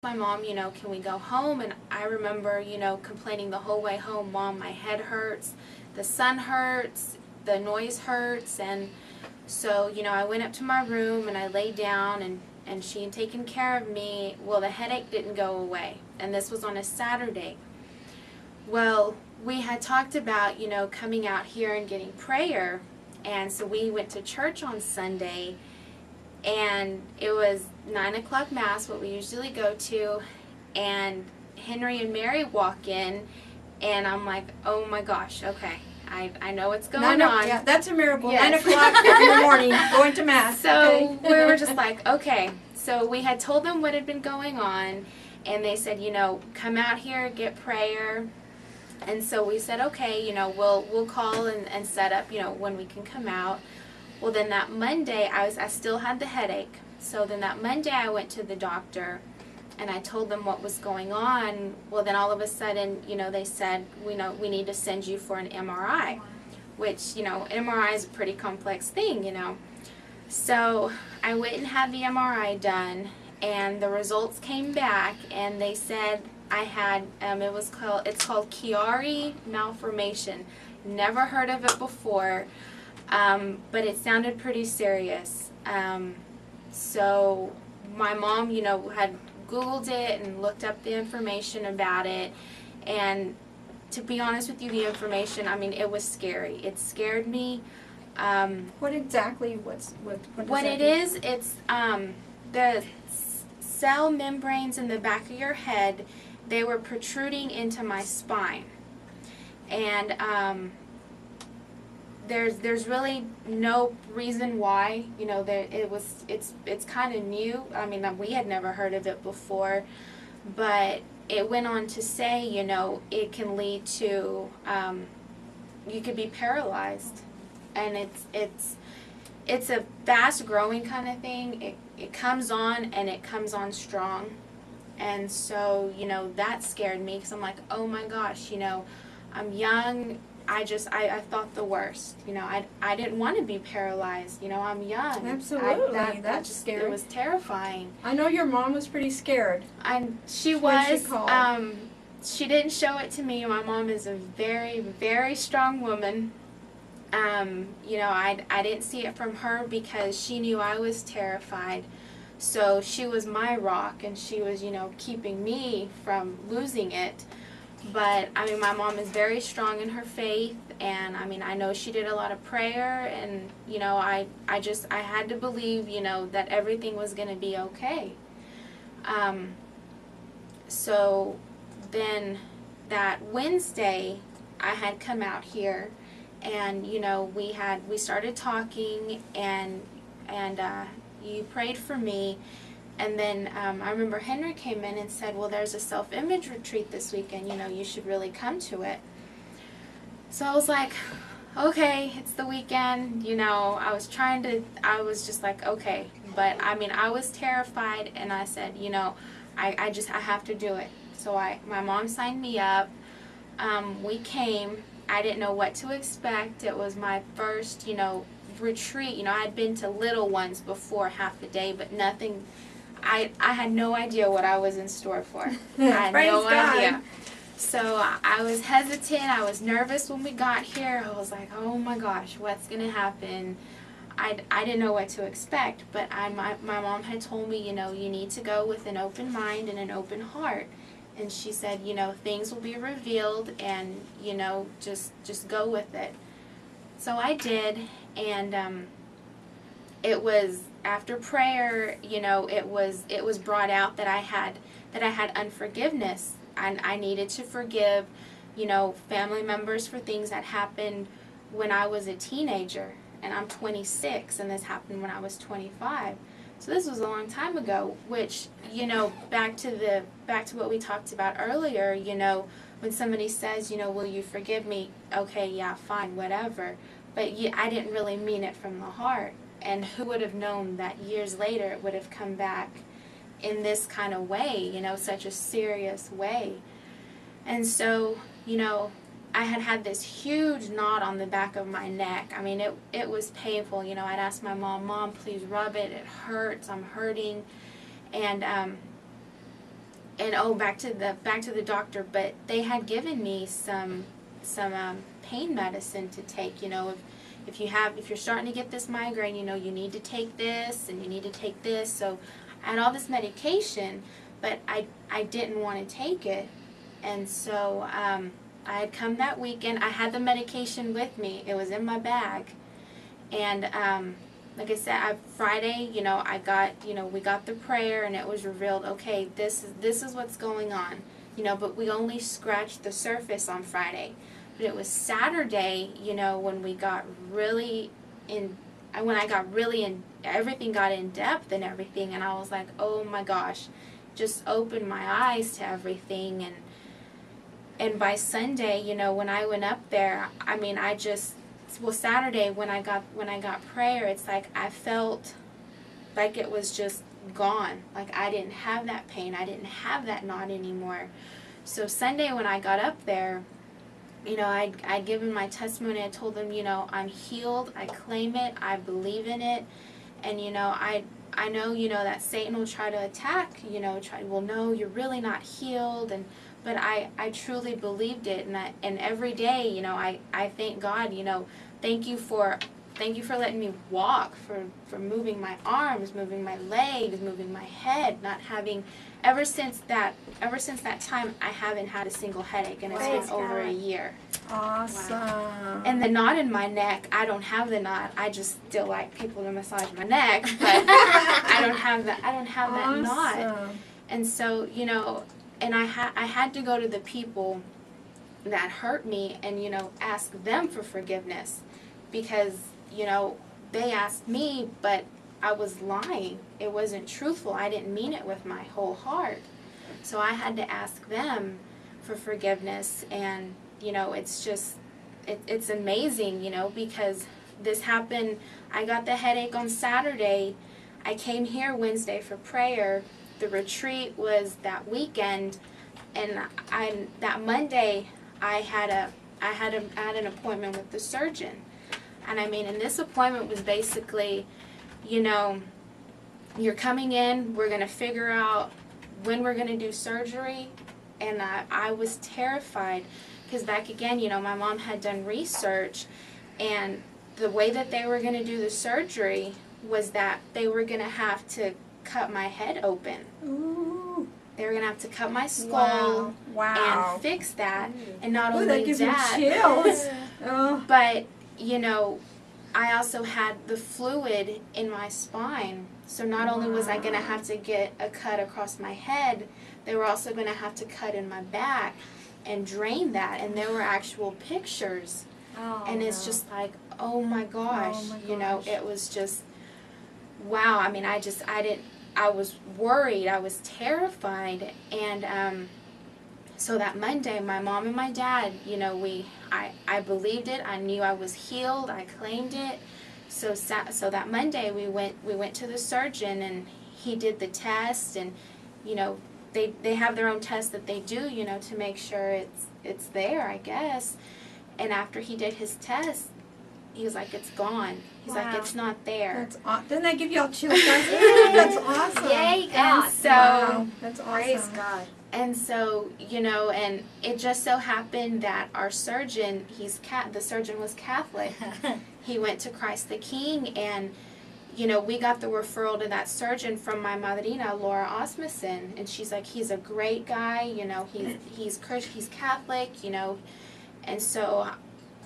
my mom, can we go home? And I remember, complaining the whole way home, Mom, my head hurts, the sun hurts, the noise hurts. And so, I went up to my room and I laid down, and she had taken care of me. Well, the headache didn't go away, and this was on a Saturday. Well, we had talked about, coming out here and getting prayer, and so we went to church on Sunday, and it was 9 o'clock Mass, what we usually go to, and Henry and Mary walk in, and I'm like, oh my gosh, okay, I know what's going on. Yeah, that's a miracle. Yes. 9 o'clock in the morning, going to Mass. So okay. we were just like, okay. So we had told them what had been going on, and they said, come out here, get prayer. And so we said, okay, we'll call and set up, when we can come out. Well, then that Monday, I still had the headache. So then that Monday, I went to the doctor, and I told them what was going on. Well, then all of a sudden, they said, we need to send you for an MRI, which, MRI is a pretty complex thing, So I went and had the MRI done, and the results came back, and they said I had, it's called Kiari Malformation. Never heard of it before. But it sounded pretty serious. So my mom, had Googled it and looked up the information about it. And to be honest with you, the information, it was scary. It scared me. What exactly, what it is, it's the cell membranes in the back of your head, they were protruding into my spine. And there's really no reason why, it's kind of new. We had never heard of it before, but it went on to say, it can lead to, you could be paralyzed, and it's a fast growing kind of thing. It comes on, and it comes on strong, and so, that scared me, because I'm like, oh my gosh, I'm young. I thought the worst. I didn't want to be paralyzed. I'm young. Absolutely. That's scary. It was terrifying. I know your mom was pretty scared. And she What was. she called? She didn't show it to me. My mom is a very, very strong woman. I didn't see it from her because she knew I was terrified. So she was my rock, and she was, keeping me from losing it. But, my mom is very strong in her faith, and, I know she did a lot of prayer, and, I had to believe, that everything was going to be okay. So then that Wednesday, I had come out here, and, we started talking, and you prayed for me. And then I remember Henry came in and said, well, there's a self-image retreat this weekend, you should really come to it. So I was like, okay, it's the weekend, I was just like, okay. But, I was terrified, and I said, I have to do it. So my mom signed me up. We came. I didn't know what to expect. It was my first, retreat. I had been to little ones before half the day, but nothing. I had no idea what I was in store for. I had no idea. So I was hesitant. I was nervous when we got here. I was like, oh my gosh, what's going to happen? I didn't know what to expect, but my mom had told me, you need to go with an open mind and an open heart. And she said, things will be revealed, and, just go with it. So I did, and it was after prayer, it was brought out that I had unforgiveness. I needed to forgive, family members for things that happened when I was a teenager, and I'm 26, and this happened when I was 25. So this was a long time ago, which, back to what we talked about earlier, when somebody says, will you forgive me? Okay, yeah, fine, whatever. But I didn't really mean it from the heart. And who would have known that years later it would have come back in this kind of way, such a serious way. And so, I had this huge knot on the back of my neck. It was painful. I'd ask my mom, please rub it. It hurts. I'm hurting. And and back to the doctor, but they had given me some pain medicine to take. If you're starting to get this migraine, you need to take this and you need to take this. So I had all this medication, but I didn't want to take it. And so I had come that weekend. I had the medication with me. It was in my bag. And like I said, Friday, I got, we got the prayer, and it was revealed, okay, this is what's going on. But we only scratched the surface on Friday. But it was Saturday, when we got really everything got in depth and everything, and I was like, oh my gosh, just opened my eyes to everything. And by Sunday, when I went up there, Saturday when I got prayer, it's like I felt like it was just gone. Like I didn't have that pain. I didn't have that knot anymore. So Sunday when I got up there, I'd given my testimony. I told them, I'm healed. I claim it. I believe in it. And, I know, that Satan will try to attack, no, you're really not healed. But I truly believed it. And every day, I thank God, thank you for letting me walk, for moving my arms, moving my legs, moving my head, not having, ever since that time, I haven't had a single headache, and it's been over a year. Awesome. Wow. And the knot in my neck, I don't have the knot. I just still like people to massage my neck, but I don't have that knot. And so, and I had to go to the people that hurt me and, ask them for forgiveness, because, they asked me, but I was lying. It wasn't truthful. I didn't mean it with my whole heart. So I had to ask them for forgiveness. And, it's just, it's amazing, because this happened. I got the headache on Saturday. I came here Wednesday for prayer. The retreat was that weekend. And that Monday, I had an appointment with the surgeon. And and this appointment was basically, you're coming in, we're going to figure out when we're going to do surgery. And I was terrified, because back again, my mom had done research, and the way that they were going to do the surgery was that they were going to have to cut my head open. Ooh. They were going to have to cut my skull and fix that. And not only that gives that, me chills. But, I also had the fluid in my spine. So not only was I going to have to get a cut across my head, they were also going to have to cut in my back and drain that. And there were actual pictures. And it's just like, oh my gosh. It was just, wow. I was worried. I was terrified. And so that Monday, my mom and my dad, I believed it. I knew I was healed. I claimed it. So that Monday, we went to the surgeon, and he did the test. And they have their own test that they do, to make sure it's there, I guess. And after he did his test, he was like, it's gone. He's like, it's not there. Doesn't that give y'all chills, guys? That's awesome. Yay, God. And so, that's awesome. Praise God. And so, and it just so happened that our surgeon, the surgeon was Catholic. He went to Christ the King, and, we got the referral to that surgeon from my madrina, Laura Osmussen, and she's like, he's a great guy, he's Christian, he's Catholic, and so,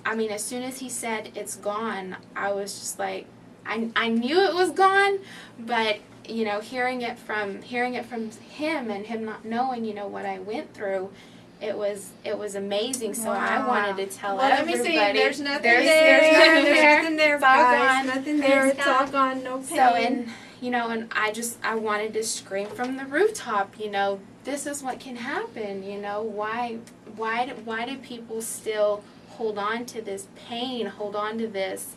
as soon as he said it's gone, I was just like, I knew it was gone, but hearing it from him, and him not knowing, what I went through, it was amazing. So I wanted to tell everybody. Let me see. There's nothing there. There's nothing there, It's all guys. gone. Nothing there. It's all gone. No pain. So and I wanted to scream from the rooftop. This is what can happen. Why do people still hold on to this pain? Hold on to this,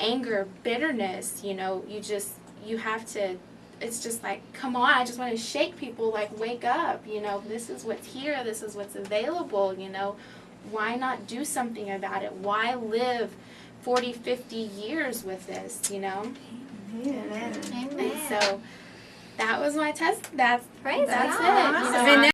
anger, bitterness. You have to, it's just like, come on, I just want to shake people, like, wake up, this is what's here, this is what's available, why not do something about it? Why live 40, 50 years with this, Amen. And so, that was my test. That's Praise that's God. it. You know, And